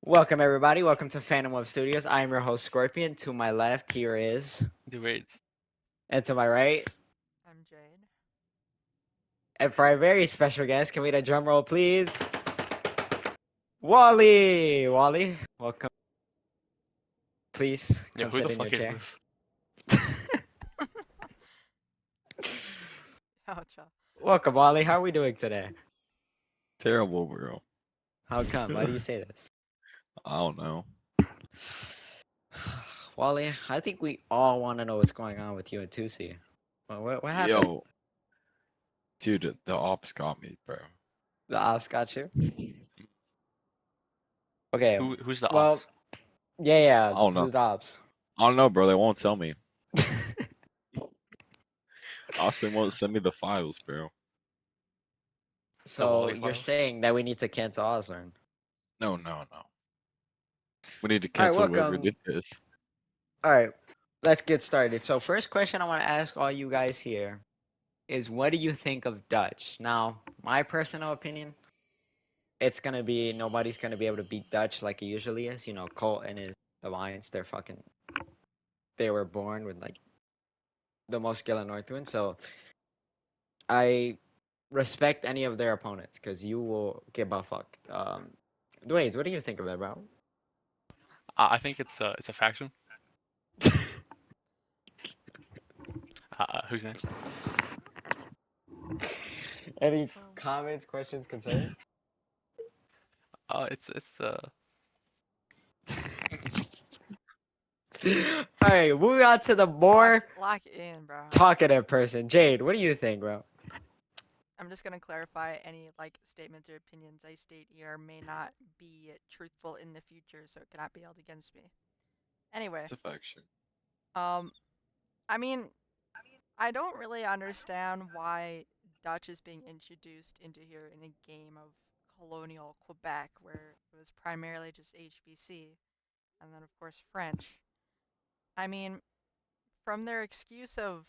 Welcome everybody. Welcome to Phantom Web Studios. I am your host Scorpion. To my left here is, The raids. and to my right, I'm Jade. and for our very special guest, can we get a drum roll, please? Wa1lyy. Wa1lyy, welcome. Please Yeah, come who sit the in your fuck is chair. this? Gotcha. Welcome, Wa1lyy. How are we doing today? Terrible, bro. How come? Why do you say this? I don't know. Wa1lyy, I think we all want to know what's going on with you and Tusi. What happened? Yo, dude, the ops got me, bro. The ops got you? Okay. Who's the Well, ops? yeah. I don't know. Who's the ops? I don't know, bro. They won't tell me. Austin won't send me the files, bro. So Wa1lyy you're files? saying that we need to cancel Osborne? No, no, no. We need to All right, cancel whoever welcome. did this. All right, let's get started. So, first question I want to ask all you guys here is, what do you think of Dutch? Now, my personal opinion, it's gonna be nobody's gonna be able to beat Dutch like it usually is. You know, Colt and his alliance, they were born with like the most skill in Northwind. So, I respect any of their opponents because you will get butt fucked. Dwayne, what do you think of that, bro? I think it's a faction. Who's next? Any comments, questions, concerns? It's All right, moving on to the more Lock in, bro. talkative person. Jade, what do you think, bro? I'm just gonna clarify any statements or opinions I state here may not be truthful in the future, so it cannot be held against me. Anyway, It's a faction. um, I mean, I don't really understand why Dutch is being introduced into here in a game of colonial Quebec, where it was primarily just HBC, and then of course French. I mean, from their excuse of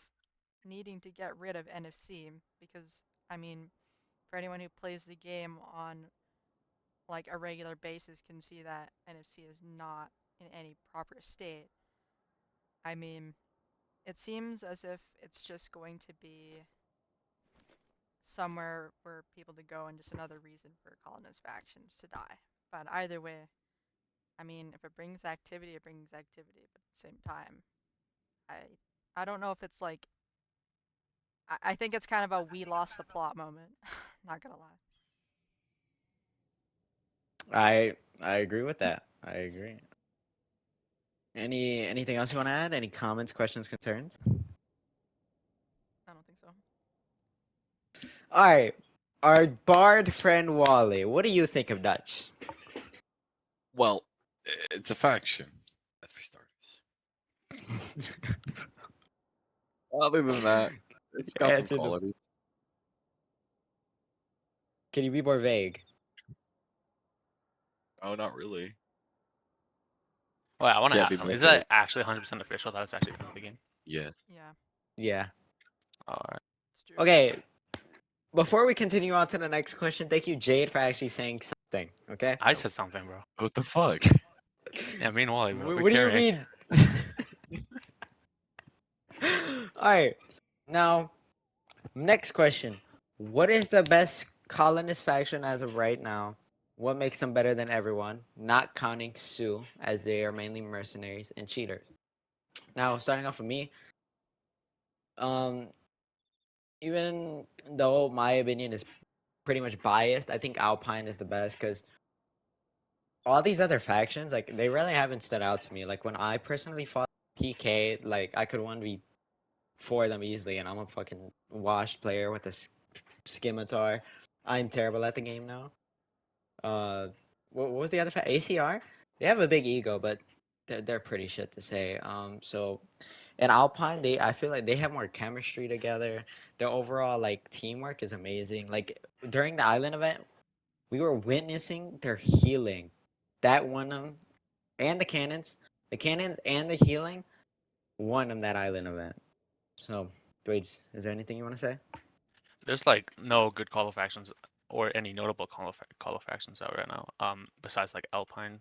needing to get rid of NFC, because I mean, for anyone who plays the game on a regular basis can see that NFC is not in any proper state. I mean, it seems as if it's just going to be somewhere where people to go and just another reason for colonist factions to die. But either way, I mean, if it brings activity, it brings activity. But at the same time, I don't know if it's I think it's kind of a we lost the plot moment. Not gonna lie. I agree with that. I agree. Anything else you want to add? Any comments, questions, concerns? I don't think so. All right, our bard friend Wa1lyy. What do you think of Dutch? Well, it's a faction. That's for starters. Other than that, it's got some Answer the- qualities. Can you be more vague? Oh, not really. Wait, I want to Can't ask be something. more Is that vague. actually 100% official that it's actually from the game? Yes. Yeah, Yeah. Alright. it's true. Okay. Before we continue on to the next question, thank you, Jade, for actually saying something. Okay. I said something, bro. What the fuck? Yeah, me and Wa1lyy, bro. We're What do you carrying. mean? All right. Now, next question. What is the best colonist faction as of right now? What makes them better than everyone? Not counting Sioux, as they are mainly mercenaries and cheaters. Now, starting off with me, um, even though my opinion is pretty much biased, I think Alpine is the best because all these other factions, like, they really haven't stood out to me. Like, when I personally fought PK, like, I could 1v4 them easily, and I'm a fucking washed player with a scimitar. I'm terrible at the game now. What was the other ACR? They have a big ego, but they're pretty shit to say. So in Alpine, I feel like they have more chemistry together. Their overall like teamwork is amazing. Like during the island event, we were witnessing their healing. That won them, and the cannons and the healing won them that island event. So, Dwayne, is there anything you want to say? There's like no good call of factions or any notable call of factions out right now. Besides like Alpine.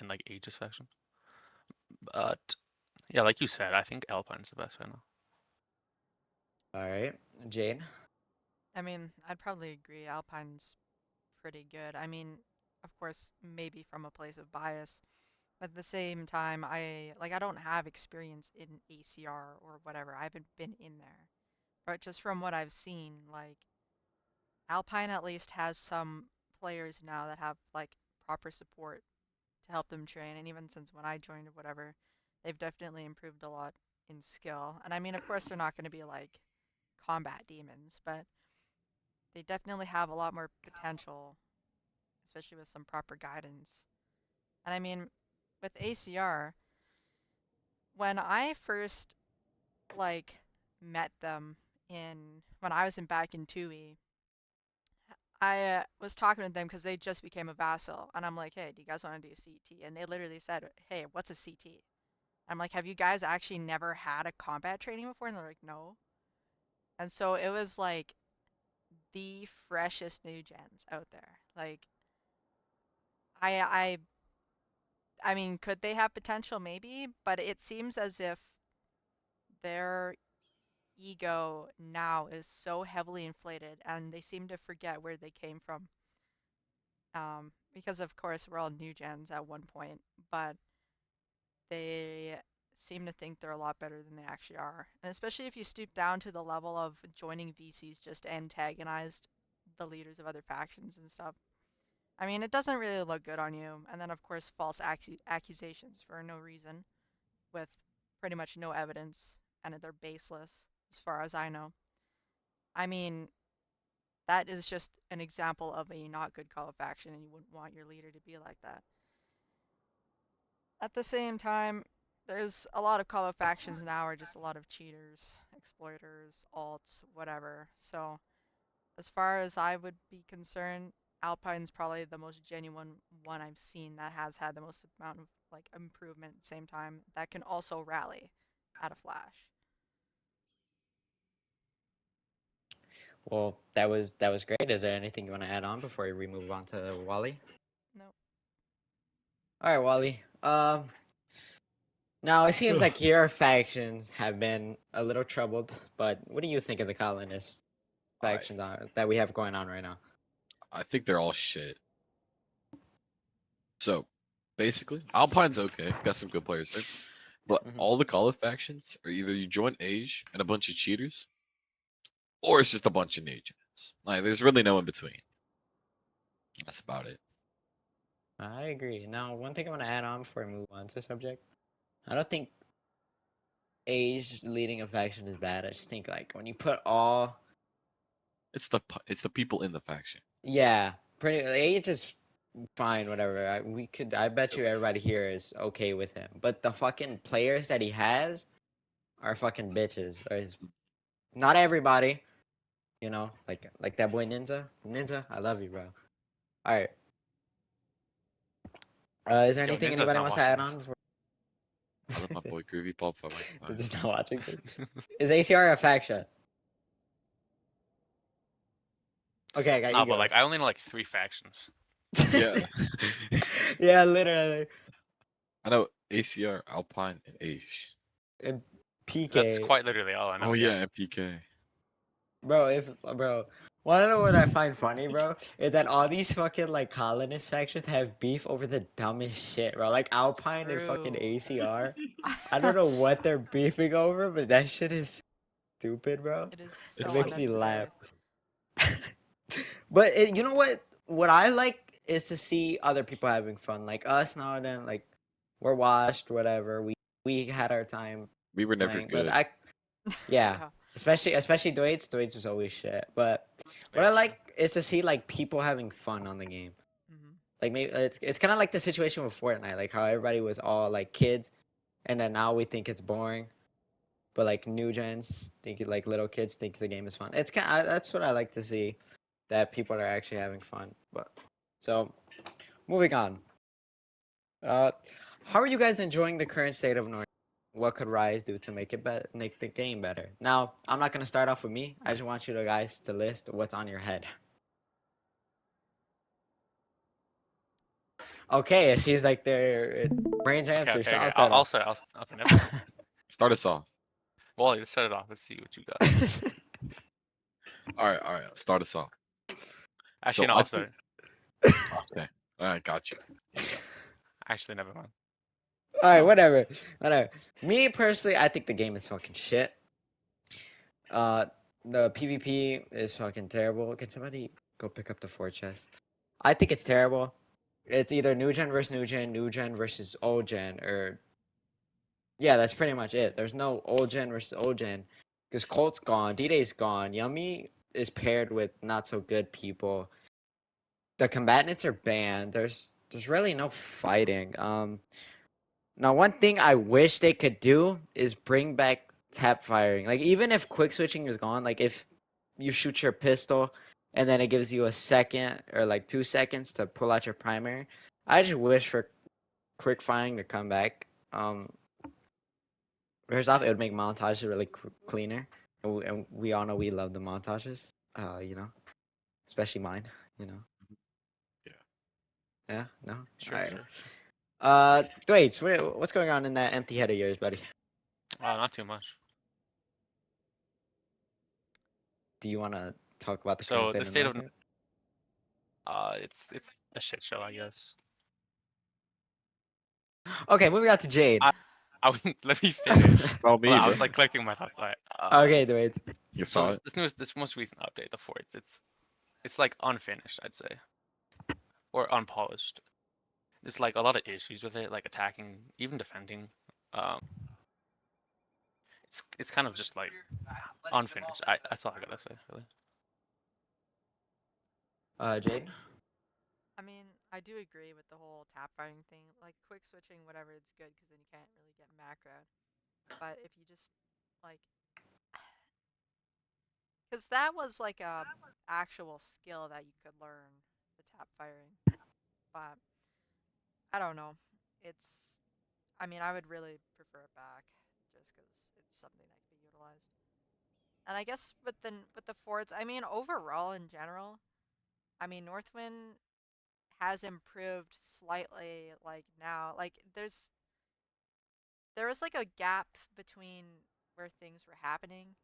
and like Aegis faction. But yeah, like you said, I think Alpine's the best right now. All right, Jane. I mean, I'd probably agree. Alpine's pretty good. I mean, of course, maybe from a place of bias, but at the same time, I don't have experience in ACR or whatever. I haven't been in there, but just from what I've seen, like Alpine at least has some players now that have like proper support to help them train, and even since when I joined or whatever, they've definitely improved a lot in skill. And I mean, of course, they're not going to be like combat demons, but they definitely have a lot more potential, especially with some proper guidance. And I mean, with ACR, when I first like met them in when I was in back in 2E, I was talking to them because they just became a vassal, and I'm like, hey, do you guys want to do a CT? And they literally said, hey, what's a CT? I'm like, have you guys actually never had a combat training before? And they're like, no. And so it was like the freshest new gens out there. Like, I I I mean, could they have potential? Maybe, but it seems as if their ego now is so heavily inflated, and they seem to forget where they came from. Because of course we're all new gens at one point, but they seem to think they're a lot better than they actually are. And especially if you stoop down to the level of joining VCs just to antagonize the leaders of other factions and stuff. I mean, it doesn't really look good on you. And then, of course, false accusations for no reason with pretty much no evidence, and they're baseless, as far as I know. I mean, that is just an example of a not good call of faction, and you wouldn't want your leader to be like that. At the same time, there's a lot of Call of factions now are just a lot of cheaters, exploiters, alts, whatever. So, as far as I would be concerned, Alpine's probably the most genuine one I've seen that has had the most amount of like improvement at the same time that can also rally at a flash. Well, that was great. Is there anything you want to add on before we move on to Wa1lyy? No. All right, Wa1lyy. Now it seems like your factions have been a little troubled, but what do you think of the colonist factions that we have going on right now? I think they're all shit. So, basically, Alpine's okay. Got some good players there. But Mhm. all the Call of factions are either you join Age and a bunch of cheaters, or it's just a bunch of agents. Like, there's really no in between. That's about it. I agree. Now, one thing I want to add on before we move on to the subject, I don't think age leading a faction is bad. I just think like when you put all, It's the people in the faction. yeah, pretty age is fine, whatever. I bet you okay. everybody here is okay with him. But the fucking players that he has are fucking bitches. Not everybody, you know, like that boy Ninja. Ninja, I love you, bro. All right. Is there Yo, anything Ninja's anybody not wants to watching add this. on before? I love my boy Groovy Pop for They're my just not watching this. Is ACR a faction? Okay, I got Nah, you but go. like I only know like 3 factions. Yeah. Yeah, literally. I know ACR, Alpine, and Age. And That's PK, quite literally all I know. Oh yeah, and PK. bro, wanna know what I find funny, bro? Is that all these fucking like colonist factions have beef over the dumbest shit, bro. Like Alpine and fucking True. ACR. I don't know what they're beefing over, but that shit is stupid, bro. It is It so It's makes so me laugh. unnecessary. But you know what? What I like is to see other people having fun, like us now and then. Like we're washed, whatever. We had our time we were never playing, but good. yeah, Yeah. especially Dwayne's. Dwayne's was always shit. But what I Very true. like is to see like people having fun on the game. Hmm. Like maybe it's kind of like the situation with Fortnite, like how everybody was all like kids, and then now we think it's boring. But like new gens think like little kids think the game is fun. It's kind of, that's what I like to see, that people are actually having fun. But so moving on. Uh, how are you guys enjoying the current state of North? What could Rise do to make it better, make the game better? Now, I'm not gonna start off with me. I just want you guys to list what's on your head. Okay, it seems like their brains are Okay, empty. okay, So okay. I'll start I'll off. say. Okay, never mind. Start us off. Well, let's set it off. Let's see what you got. All right, all right. Start us off. Actually, So no, I I'll think. start. Okay. All right, got you. Here you go. Actually, never mind. All right, No. whatever. Me personally, I think the game is fucking shit. The PvP is fucking terrible. Can somebody go pick up the 4 chest? I think it's terrible. It's either new gen versus old gen, or yeah, that's pretty much it. There's no old gen versus old gen because Colt's gone, D-Day's gone, Yummy is paired with not so good people. The combatants are banned. There's really no fighting. Now one thing I wish they could do is bring back tap firing. Like even if quick switching is gone, like if you shoot your pistol and then it gives you a second or like 2 seconds to pull out your primary, I just wish for quick firing to come back. First off, it would make montages really cleaner, and we all know we love the montages. You know, especially mine. You know. Yeah. Yeah. No. Sure, All right. sure. Wait. What's going on in that empty head of yours, buddy? Not too much. Do you want to talk about the current So state the of state of Northwood? it's a shit show, I guess. Okay, moving on to Jade. I wouldn't let me finish. Well, me, Well, I bro. was like collecting my thoughts. Right. Okay, wait. You So saw it. this most recent update, the forts, it's like unfinished, I'd say, or unpolished. There's like a lot of issues with it, like attacking, even defending. Um, it's kind of just like unfinished. That's all I gotta say, really. Jade. I mean, I do agree with the whole tap firing thing. Like quick switching, whatever, it's good because then you can't really get macroed. But if you just like, because that was like a actual skill that you could learn, the tap firing. But I don't know. It's, I mean, I would really prefer it back just because it's something that could be utilized. And I guess with the forts, I mean, overall in general, I mean, Northwind has improved slightly. Like now, like there was like a gap between where things were happening,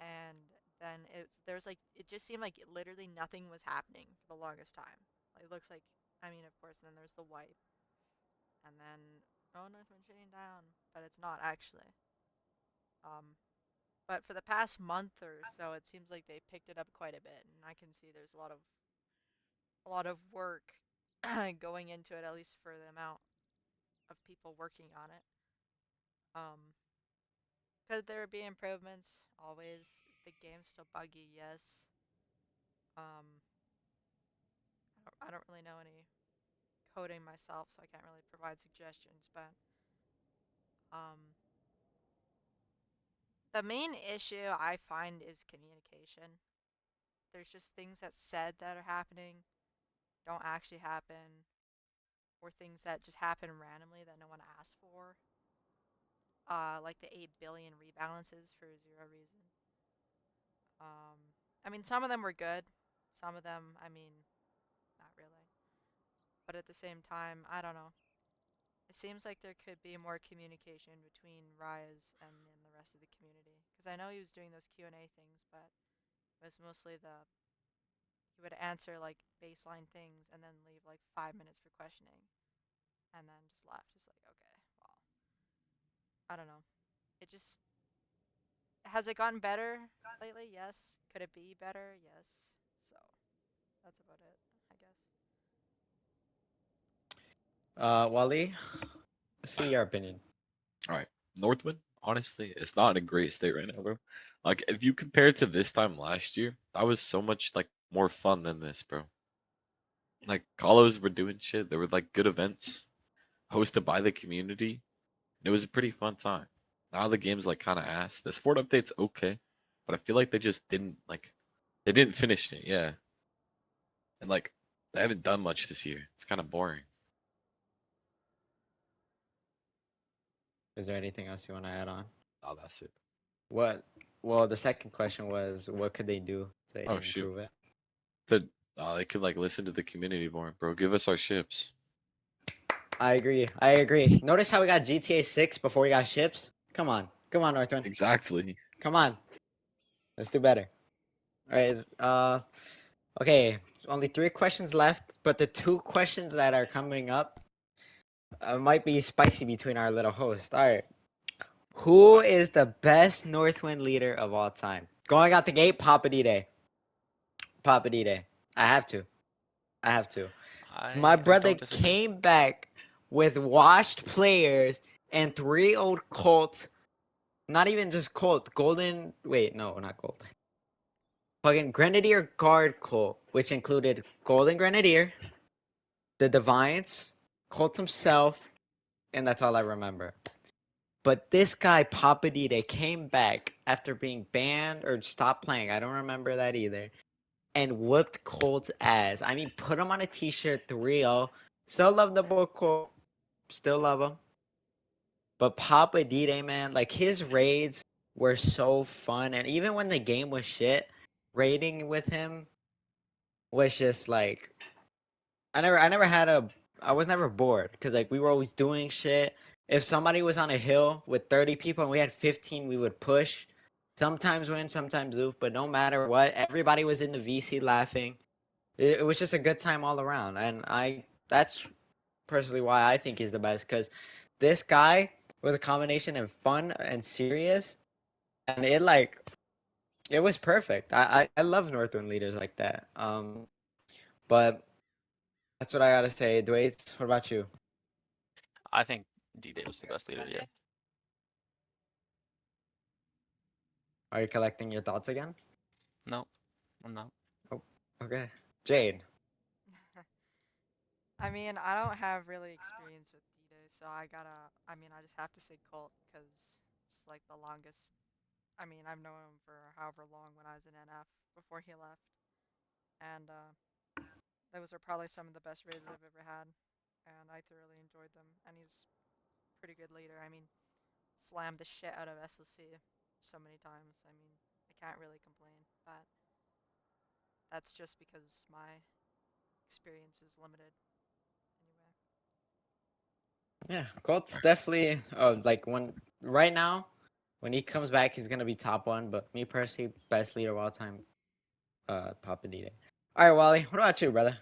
and then there's like it just seemed like literally nothing was happening for the longest time. Like it looks like, I mean, of course, and then there's the wipe, and then oh, Northwind's shutting down, but it's not actually. But for the past month or so, it seems like they picked it up quite a bit, and I can see there's a lot of work going into it, at least for the amount of people working on it. Could there be improvements? Always. Is the game still buggy? Yes. Um, I don't really know any coding myself, so I can't really provide suggestions. But the main issue I find is communication. There's just things that's said that are happening, don't actually happen, or things that just happen randomly that no one asked for. Like the 8 billion rebalances for 0 reason. I mean, some of them were good. Some of them, I mean, not really. But at the same time, I don't know. It seems like there could be more communication between Rise and the rest of the community. Because I know he was doing those Q&A things, but it was mostly he would answer like baseline things and then leave like 5 minutes for questioning. And then just left. Just like, okay, well, I don't know. It just, has it gotten better lately? Yes. Could it be better? Yes. So that's about it, I guess. Wa1lyy, see your opinion. All right. Northwind, honestly, it's not in a great state right now, bro. Like, if you compare it to this time last year, that was so much like more fun than this, bro. Like, Kalos were doing shit. There were like good events hosted by the community. It was a pretty fun time. Now the game's like kind of ass. This fort update's okay, but I feel like they just didn't like they didn't finish it. Yeah, and like they haven't done much this year. It's kind of boring. Is there anything else you want to add on? Oh, that's it. What? Well, the second question was, what could they do to Oh shoot. improve it? They could like listen to the community more, bro. Give us our ships. I agree. I agree. Notice how we got GTA 6 before we got ships? Come on. Come on, Northwind. Exactly. Come on. Let's do better. Alright, okay. Only 3 questions left, but the 2 questions that are coming up might be spicy between our little hosts. Alright. Who is the best Northwind leader of all time? Going out the gate, Papa D-Day. Papa D-Day. I have to. I have to. My I brother don't disagree. came back with washed players and 3 old Colts. Not even just Colt. Golden. Wait, no, not Golden. Fucking Grenadier Guard Colt, which included Golden Grenadier, the Defiance, Colt himself, and that's all I remember. But this guy, Papa D, they came back after being banned or stopped playing. I don't remember that either. And whooped Colt's ass. I mean, put him on a t-shirt 3-0. Still love the boy Colt. Still love him. But Papa D-Day, man, like his raids were so fun. And even when the game was shit, raiding with him was just like I was never bored because like we were always doing shit. If somebody was on a hill with 30 people and we had 15, we would push. Sometimes win, sometimes lose, but no matter what, everybody was in the VC laughing. It was just a good time all around, and that's personally why I think he's the best because this guy was a combination of fun and serious, and it was perfect. I love Northwind leaders like that. But that's what I gotta say. Dwayne, what about you? I think D-Day was the best leader. Yeah. Are you collecting your thoughts again? No, I'm not. Oh, okay. Jade. I mean, I don't have really experience with D-Day, so I just have to say Colt because it's like the longest. I mean, I've known him for however long when I was in NF before he left, and those are probably some of the best raids I've ever had, and I thoroughly enjoyed them. And he's pretty good leader. I mean, slammed the shit out of SOC so many times. I mean, I can't really complain, but that's just because my experience is limited. Anyway. Yeah, Colt's definitely like when right now, when he comes back, he's gonna be top 1. But me personally, best leader of all time, Papa D-Day. All right, Wally, what about you, brother?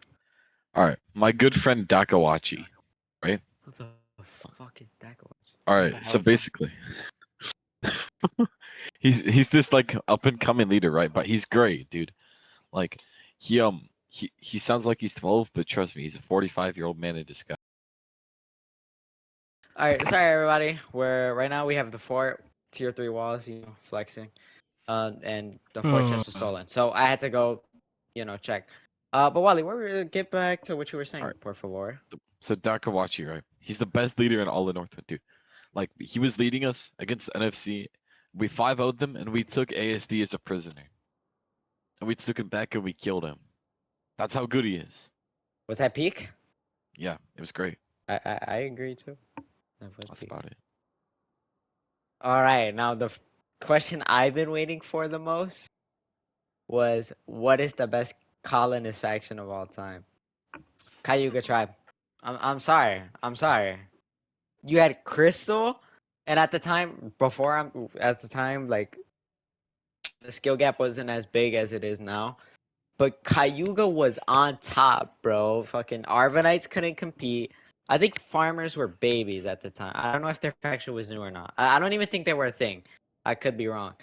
All right, my good friend Dakawachi. What the fuck is that going? All What right, the so hell is that? basically, he's this like up and coming leader, right? But he's great, dude. Like he sounds like he's 12, but trust me, he's a 45-year-old man in disguise. All right, sorry everybody. Right now we have the fort tier 3 walls, flexing, and the fort chest was stolen, so I had to go, check. But Wally, get back to what you were saying, Alright. por favor. So Dakawachi, right? He's the best leader in all of Northwind, dude. Like he was leading us against NFC. We 5-0'd them, and we took ASD as a prisoner. And we took him back and we killed him. That's how good he is. Was that peak? Yeah, it was great. I agree too. That was That's peak. about it. All right, now the question I've been waiting for the most was, what is the best colonist faction of all time? Cayuga tribe. I'm sorry. I'm sorry. You had Crystal, and at the time, like the skill gap wasn't as big as it is now. But Cayuga was on top, bro. Fucking Arvanites couldn't compete. I think farmers were babies at the time. I don't know if their faction was new or not. I don't even think they were a thing. I could be wrong.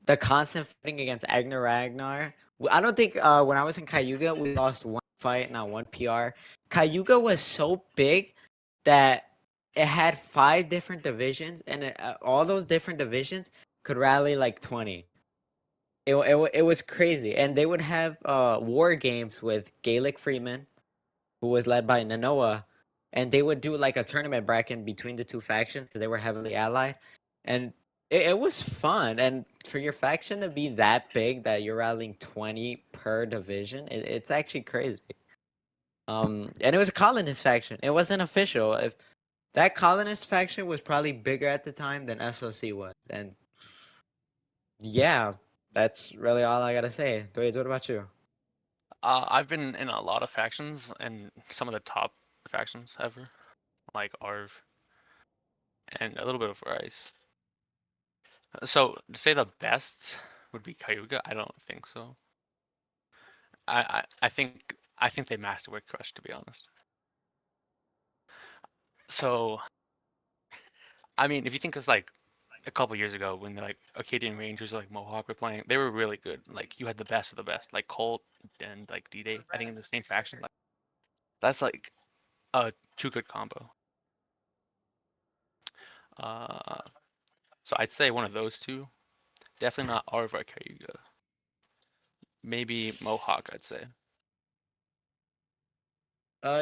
The constant fighting against Agnar Ragnar. I don't think when I was in Cayuga, we lost one fight, not one PR. Cayuga was so big that it had 5 different divisions, and all those different divisions could rally like 20. It was crazy, and they would have war games with Gaelic Freeman, who was led by Nanoa, and they would do like a tournament bracket between the 2 factions because they were heavily allied, and it was fun. And for your faction to be that big that you're rallying 20 per division, it's actually crazy. And it was a colonist faction. It wasn't official. If that colonist faction was probably bigger at the time than SOC was, and yeah, that's really all I gotta say. Dwayne, what about you? I've been in a lot of factions and some of the top factions ever. like Arv, and a little bit of Rice. So to say the best would be Cayuga, I don't think so. I think they masterwork Crush, to be honest. So I mean, if you think it's like a couple years ago when like Acadian Rangers or like Mohawk were playing, they were really good. Like you had the best of the best, like Colt and like D-Day. I think in the same faction. Like that's like a too good combo. Uh, so I'd say one of those two. Definitely not Arv or Cayuga. Maybe Mohawk, I'd say.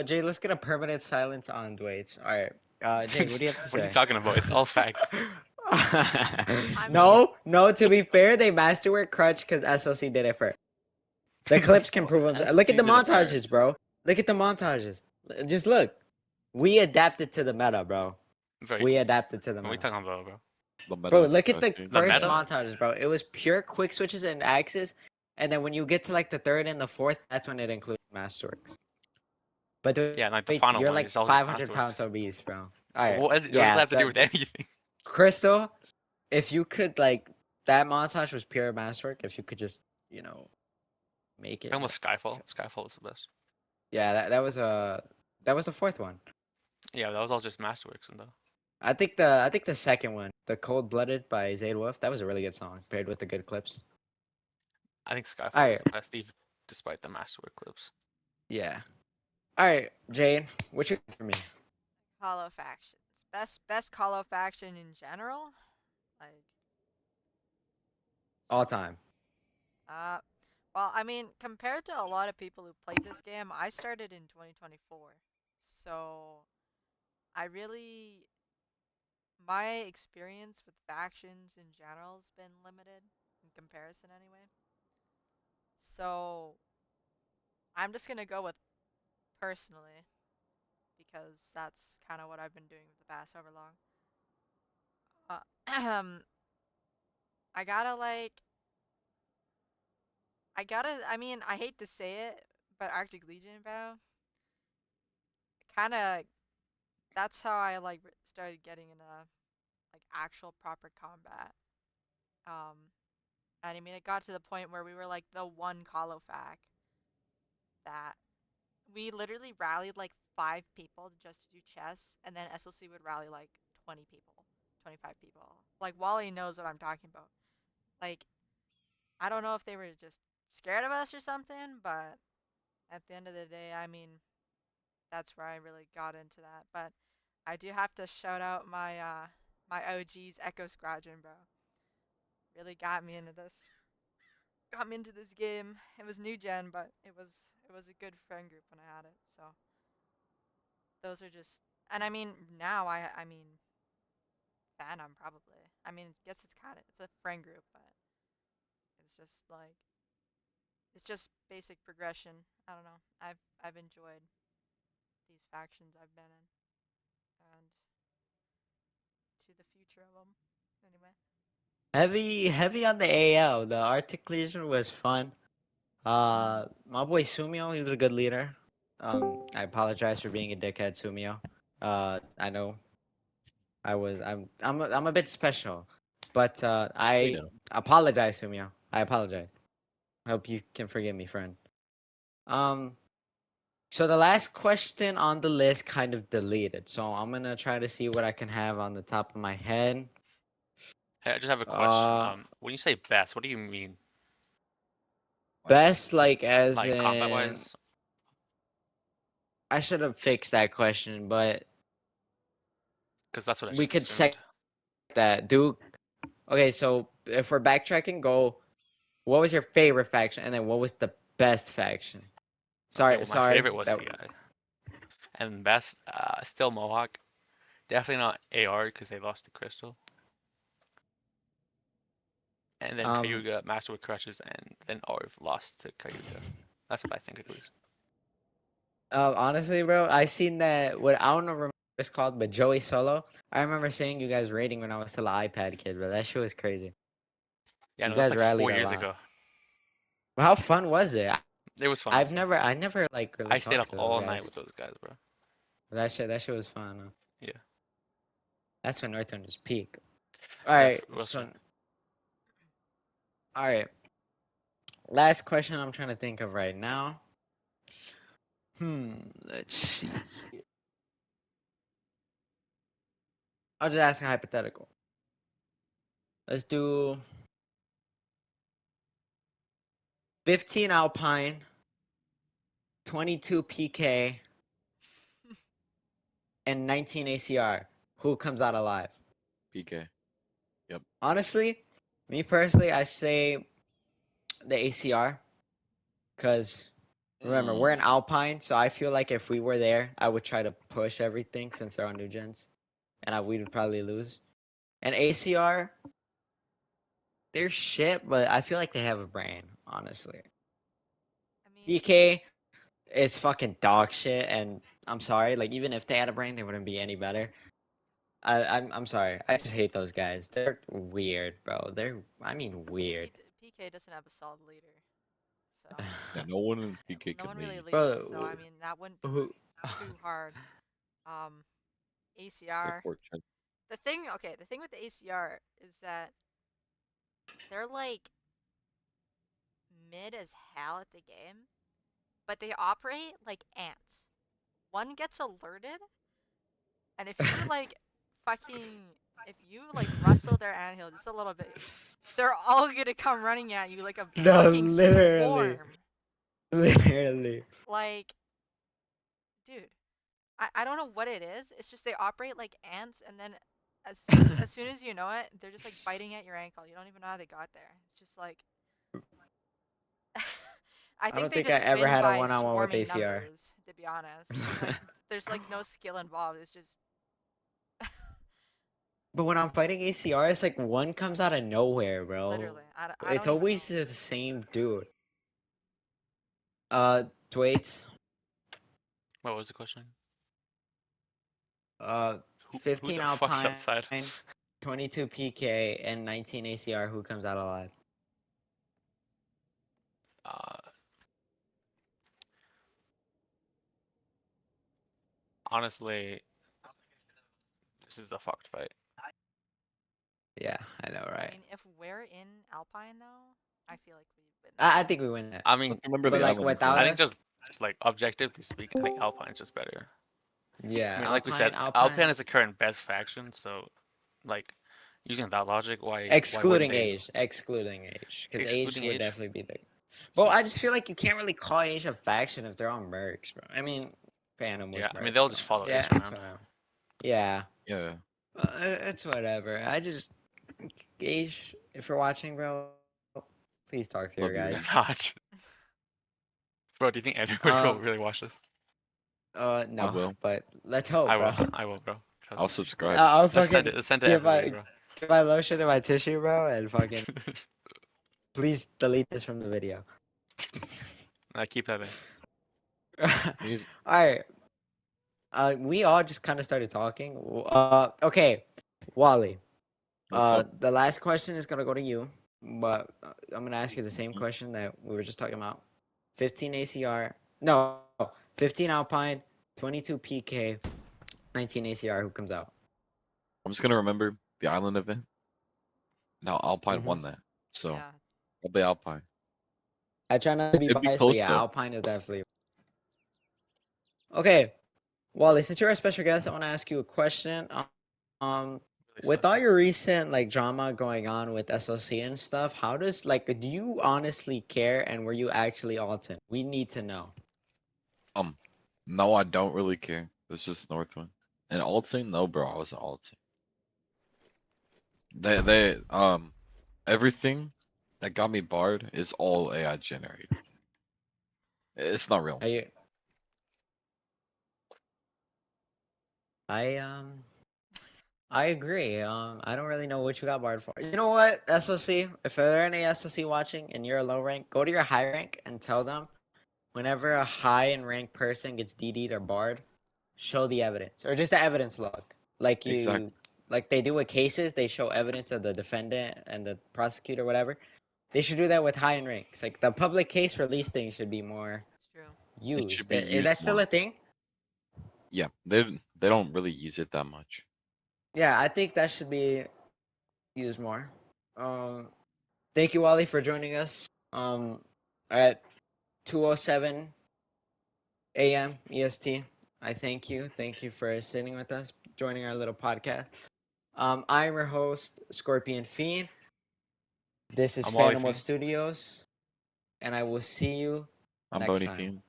Jay, let's get a permanent silence on Dwayne's. All right. Jay, what do you have to What are you say? talking about? It's all facts. No, no. To be fair, they masterwork Crutch because SLC did it first. The clips can prove them. Look at the SLC did it montages, first. bro. Look at the montages. Just look. We adapted to the meta, bro. Very. We adapted to the What are you meta. talking about, bro? The meta Bro, of look at the Crush, dude. first meta? montages, bro. It was pure quick switches and axes, and then when you get to like the third and the fourth, that's when it includes masterworks. But Yeah, like the wait, final you're one like is all just 500 pounds masterworks. obese, bro. All right, What does yeah, that have to do with anything? Crystal, if you could like that montage was pure masterwork. If you could just make it. Talking about Skyfall. Skyfall was the best. Yeah, that was the fourth one. Yeah, that was all just masterworks and though. I think the second one, the Cold Blooded by FWOLF, that was a really good song paired with the good clips. I think Skyfall All was right, the best, even despite the masterwork clips. yeah. All right, Jane, what you got for me? Hollow factions. Best hollow faction in general? Like All time. uh well, I mean, compared to a lot of people who played this game, I started in 2024. So I really my experience with factions in general has been limited in comparison anyway. So I'm just going to go with personally because that's kind of what I've been doing for the past however long. I gotta like I mean, I hate to say it, but Arctic Legion, bro, kind of that's how I like started getting into like actual proper combat. And I mean, it got to the point where we were like the one colo fac that we literally rallied like 5 people just to do chess, and then SLC would rally like 20 people, 25 people. Like Wa1lyy knows what I'm talking about. Like, I don't know if they were just scared of us or something, but at the end of the day, I mean, that's where I really got into that. But I do have to shout out my OG's Echo Squadron, bro. Really got me into this. Got me into this game. It was new gen, but it was a good friend group when I had it. So those are just, and I mean now I mean Phantom probably. I mean, I guess it's a friend group, but it's just like it's just basic progression. I don't know. I've enjoyed these factions I've been in, and to the future of them. Anyway. Heavy on the AL. The Arctic Legion was fun. My boy Sumio, he was a good leader. I apologize for being a dickhead, Sumio. I know I'm a bit special, but We I know. apologize, Sumio. I apologize. I hope you can forgive me, friend. Um, so the last question on the list kind of deleted. So I'm gonna try to see what I can have on the top of my head. Hey, I just have a question. Uh, When you say best, what do you mean? best like as Like combat in wise? I should have fixed that question, but Because that's what I we just could assumed. say that. Duke. Okay, so if we're backtracking, go. What was your favorite faction, and then what was the best faction? Okay, Sorry, well my sorry. favorite was CI, and best still Mohawk. Definitely not AR because they lost to Crystal. And then Um, Cayuga Master with Crutches, and then Arv lost to Cayuga. That's what I think at least. honestly, bro, I seen that. What I don't know remember what it's called, but Joey Solo. I remember seeing you guys rating when I was still an iPad kid, bro. That shit was crazy. Yeah, You no, that's guys like rallied 4 a years lot. ago. Well, how fun was it? It was fun. It was fun. I never like really I stayed talked up to those all guys. night with those guys, bro. That shit was fun. Huh? Yeah. That's when Northwind was peak. All Yeah, right, well so said. all right. Last question I'm trying to think of right now. Let's see. I'll just ask a hypothetical. Let's do 15 Alpine, 22 PK, and 19 ACR. Who comes out alive? PK. Yep. Honestly, me personally, I say the ACR because remember we're in Alpine, so I feel like if we were there, I would try to push everything since they're on new gens, and we would probably lose. And ACR, they're shit, but I feel like they have a brain. Honestly, I mean, PK is fucking dog shit, and I'm sorry. Like even if they had a brain, they wouldn't be any better. I'm sorry. I just hate those guys. They're weird, bro. I mean weird. PK doesn't have a solid leader, so Yeah, no one in PK no can one really lead. leads. So Bro, I mean, that wouldn't be who? too hard. Um, They're ACR. fortunate. The thing with the ACR is that they're like mid as hell at the game, but they operate like ants. One gets alerted, and if you like fucking if you like rustle their anthill just a little bit, they're all gonna come running at you like a No, fucking literally, swarm. literally. Like, dude, I don't know what it is. It's just they operate like ants, and then as soon as you know it, they're just like biting at your ankle. You don't even know how they got there. It's just like I I think don't they think I just ever win had a by one-on-one with swarming ACR. numbers, to be honest. Like there's like no skill involved. It's just But when I'm fighting ACR, it's like one comes out of nowhere, bro. literally. I It's don't even always know. the same dude. Uh, Dwayne, What was the question? uh, Who 15 the fuck's Alpine, outside? 22 PK, and 19 ACR. Who comes out alive? Uh, honestly, this is a fucked fight. Yeah, I know, I right? mean, if we're in Alpine though, I feel like we win I that. think we win that. I mean, Remember But the like island of without I Flames. think us, just like objectively speaking, I think Alpine's just better. yeah, I mean, like we said, Alpine, Alpine is the current best faction, so like using that logic, why wouldn't excluding they age, excluding age, because age excluding would age? definitely be the. But I just feel like you can't really call age a faction if they're on mercs, bro. I mean, Phantom was Yeah, I mean mercs, they'll so just follow yeah, Ace it's around. whatever. Yeah, Yeah. it's whatever. I just age. If you're watching, bro, please talk to your Love you, guys. They're Age. not. Bro, do you think anybody will Um, really watch this? I no, will. but let's hope, I bro. will. I will, bro. Trust I'll me. subscribe. I'll Let's send fucking it. Let's send it to give everybody, my bro. give my lotion and my tissue, bro, and fucking please delete this from the video. I keep that in. He's- All right. We all just kind of started talking. Okay, Wally. What's up? The last question is gonna go to you, but I'm gonna ask you the same Mhm. question that we were just talking about. 15 ACR. No, 15 Alpine, 22 PK, 19 ACR. Who comes out? I'm just gonna remember the island event. Now Alpine Mm-hmm. won that, so Yeah. probably Alpine. I try not to be It'd be biased, but close yeah, though. Alpine is definitely. Okay, Wally, since you're a special guest, I want to ask you a question. Um, Really with all special. your recent like drama going on with SOC and stuff, how does like do you honestly care and were you actually Alton? We need to know. No, I don't really care. It's just Northwind. And Alting, no, bro, I was Alting. They everything that got me barred is all AI generated. It's not real. Are you? I I agree. I don't really know what you got barred for. You know what, SOC? If there are any SOC watching and you're a low rank, go to your high rank and tell them whenever a high in rank person gets DD'd or barred, show the evidence or just the evidence log. Like Exactly. like they do with cases, they show evidence of the defendant and the prosecutor, whatever. They should do that with high in ranks. Like the public case release thing should be more It's true. It should used. be Is used that still more. a thing? Yeah, they don't really use it that much. Yeah, I think that should be used more. Thank you, Wa1lyy, for joining us. At 2:07 a.m. EST. I thank you. Thank you for sitting with us, joining our little podcast. I'm your host, Scorpion Fiend. This is I'm Wa1lyy Phantom of Fiend. Studios, and I will see you I'm next Bony time. Fiend.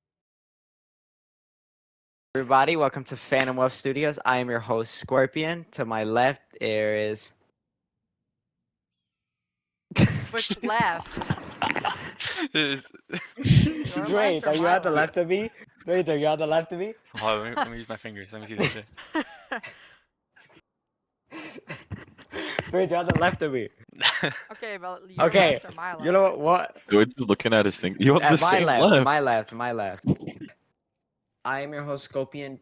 Everybody, welcome to Phantom of Studios. I am your host, Scorpion. To my left, there is. Which left? Is- Your Wait, left or are you my on the left of me? Wait, are you on the left of me? Hold on, let me use my fingers. Let me see this shit. Wait, you're on the left of me. Okay, well, your Okay, left or my left? you know what? Dude's just looking at his finger. You want the At my same left, left. my left, my left. I am your host, Scorpion.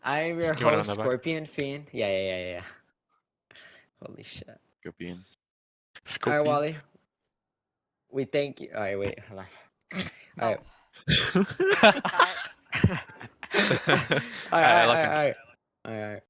I am your You want it on host, the back? Scorpion Fiend. Yeah. Holy shit. Scorpion. All right, Scorpion. Wa1lyy. We thank you. All right, wait, hold on. No. All right. Cut. all I like right, him. all right.